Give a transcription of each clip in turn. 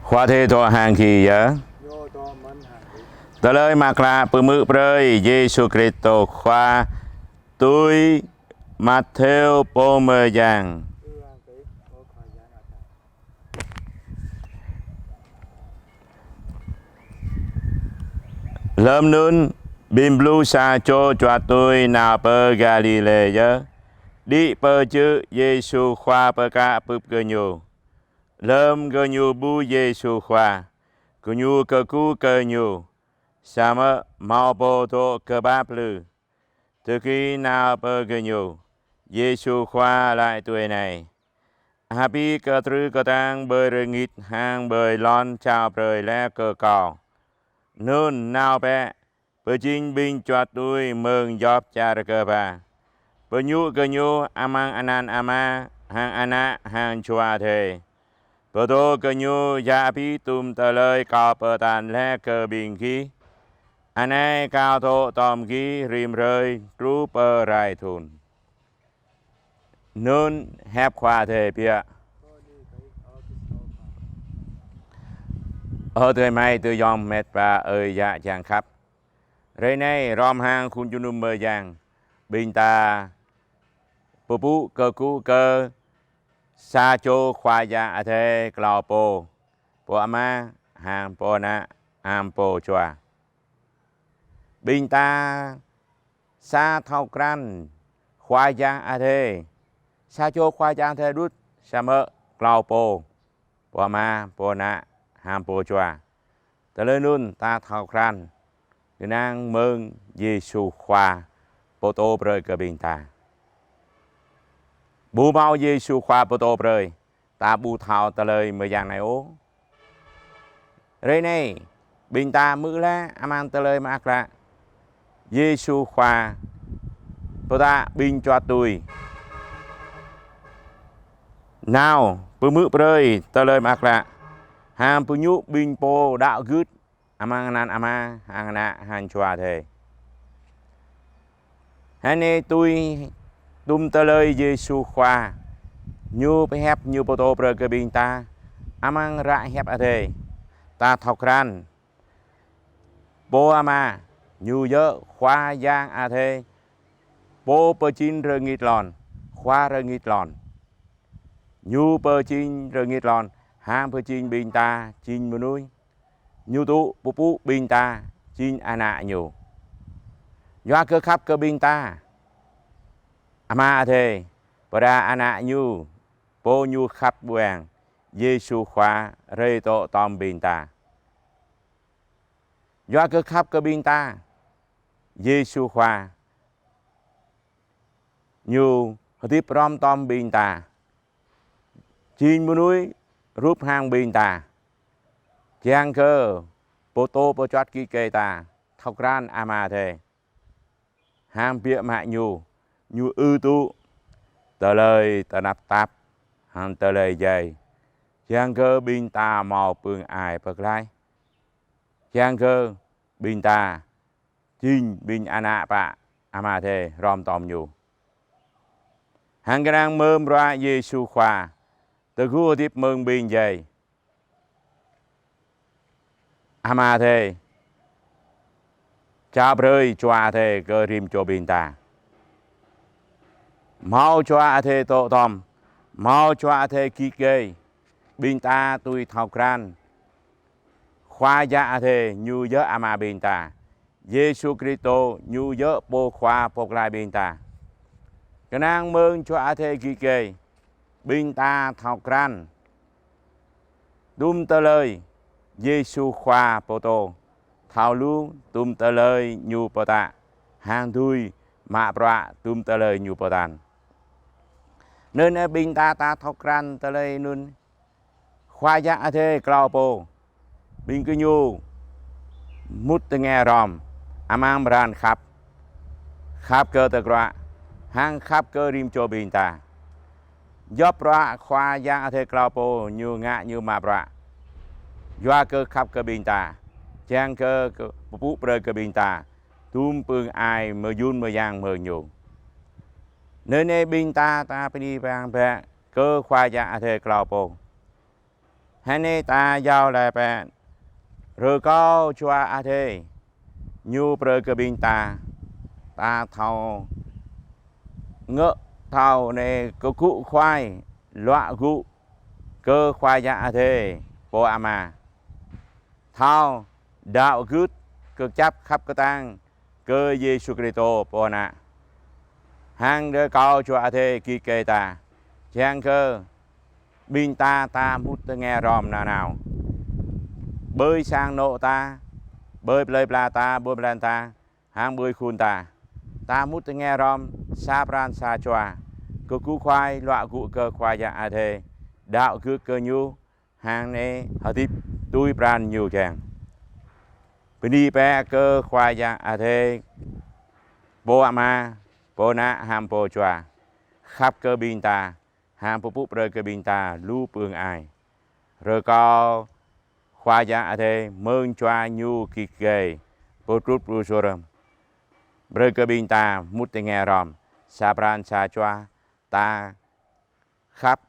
khoa thế thọ hàng kỳ nhớ tờ lời mạc lạ bự mự bơi Giêsu Kitô khoa tôi Matthew bô mơ giang lâm nun bim blu sa cho tôi nào bơ Galilee nhớ đi bơ chữ Giêsu khoa bơ cả bụp cơ nhu lâm cơ nhu bu Giêsu khoa cơ nhu cơ cu cơ nhu sama mau bô tô cơ báp lư từ khi nào bơ cơ nhu Giêsu khoa lại tuổi này happy cơ trư cơ tang bơi rơi nghít hang bơi lon chào bơi lẽ cơ cào nun nào bé bơi chính binh cho tôi mừng job cha cơ bà bơi nhu amang anan ama hang ana hang chua thề bờ tô cơ nhu gia pi tum tờ lời cao bờ tàn lẽ cơ bình khí anh ấy cao thô tòm khí rìm rơi trú bờ rai thun nun hẹp khoa thề bia ở thời mai từ dòng mệt và ơi dạ chàng khắp rồi nay rom hang khun chunum mơ giang bình ta bố cơ cú cơ sa chô khoa dạ thế clò po po ama hàng po na am po chua bình ta sa thau kran khoa dạ thế sa chô khoa dạ thế đút sa mơ clò po po ama po na ham po chua tờ lên nun ta thau kran cứ năng mừng Giêsu khoa po tô bơi cơ bình ta bù mau Giêsu khoa po tô bơi ta bù thao tờ lời mười giang này ố đây này bình ta mữ lá aman tờ lời mạc là Giêsu khoa po ta bình cho tôi nào bù mữ bơi tờ lời mạc là ham pu nhu bình po đạo gứt amang nan ama hang na han chua thề hắn này tôi tum tờ lời Giêsu khoa nhuไป hẹp nhu po tô bơi cơ bình ta amang ra hẹp thề ta thọc ran po ama nhu dơ khoa giang thề po pơ chín rơ nghít lòn khoa rơ nghít lòn nhu pơ chín rơ nghít lòn ham pơ chín bình ta chín mưa núi nhu tu pu bình ta chín ana nhu doa cơ khắp cơ bình ta ama thề pada ana nhu po nhu khắp buang Giêsu khoa rê tô tom bình ta doa cơ khắp cơ bình ta Giêsu khoa nhu tiếp rom tom bình ta chín mưa núi rúp hang bình ta giang cơ po tô po chót kí kê ta thọc ran ama thề ham bịa mạ nhu ư tu tờ lời tờ nạp tạp hàng tờ lời dày giang cơ bình ta mò phương ai bậc lai giang cơ bình ta chín bình ana bạ ama thề rom tom nhu hàng cái đang mơm ra Giêsu khoa từ gua tiếp mừng bình dày ama thề cha bơi choa thề cơ rim cho bình ta mau choa thề tô tom mau choa thề kí kê bình ta tôi thao kran khoa dạ thề nhu dơ ama bình ta Giêsu Kitô nhu dơ po khoa po lai bình ta cái năng mừng choa thề kí kê bình ta thao kran đum tờ lời Giêsu khoa po tô thao lu tum tờ lời nhu po ta hàng thui mạ bra tum tờ lời nhu po tan nên ở bình ta thao kran tờ lời nun khoa dạ thế clau po bình cứ nhu mút tờ nghe rom amang bran khắp cơ tờ gra hang khắp cơ rim cho bình ta gióp ra khoa dạ thế clau po nhu ngạ nhu mạ bra doa cơ khắp cơ bình ta giang cơ bút bơi cơ bình ta tum phương ai mơ yun mơ giang mơ nhu nên bình ta phải đi vang về cơ khoa dạ thế clau po Hai nê ta giao lại bạn. Rồi có chua a thê. Nhu prơ cơ bình ta. Ta thao ngỡ thao nê cơ cụ khoai. Loạ cụ cơ khoai dạ a thê. Bố à mà. Thao đạo gứt cơ chấp khắp cơ tăng. Cơ Giê-xu Christo bố nạ. Hang đơ cao chua a thê kỳ kê ta. Chàng cơ bình ta mút nghe ròm nào. Bơi sang nộ ta. Bơi plei pla ta bơi plan ta. Hang bơi khun ta mút nghe ròm sa pran sa choa. Cơ cú khoai loạ cụ cơ khoai dạ a thê. Đạo cứ cơ nhu. Hang nê hợp tiếp tui pran nhu chàng. Bên đi bé cơ khoai dạ a thê. Bố à ma. Bố nạ hàm bố choa. Khắp cơ bình ta. Hàm bố búp rơi cơ bình ta lưu bương ai. Rồi có khoa dạ a thê mơn choa nhu kỳ kê. Bố trút bố sô râm. Rơi cơ bình ta mút nghe ròm. Sa pran sa choa. Ta khắp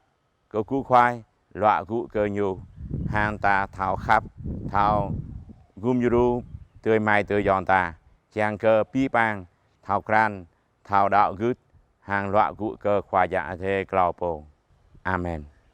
cơ cú khoai loạ cụ cơ nhu. Hàng ta thao khắp thao gum yu tươi mai tươi giòn ta. Chàng cơ pi bang thao kran thao đạo gứt. Hàng loạ cụ cơ khoa dạ a thê clau bồ. Amen.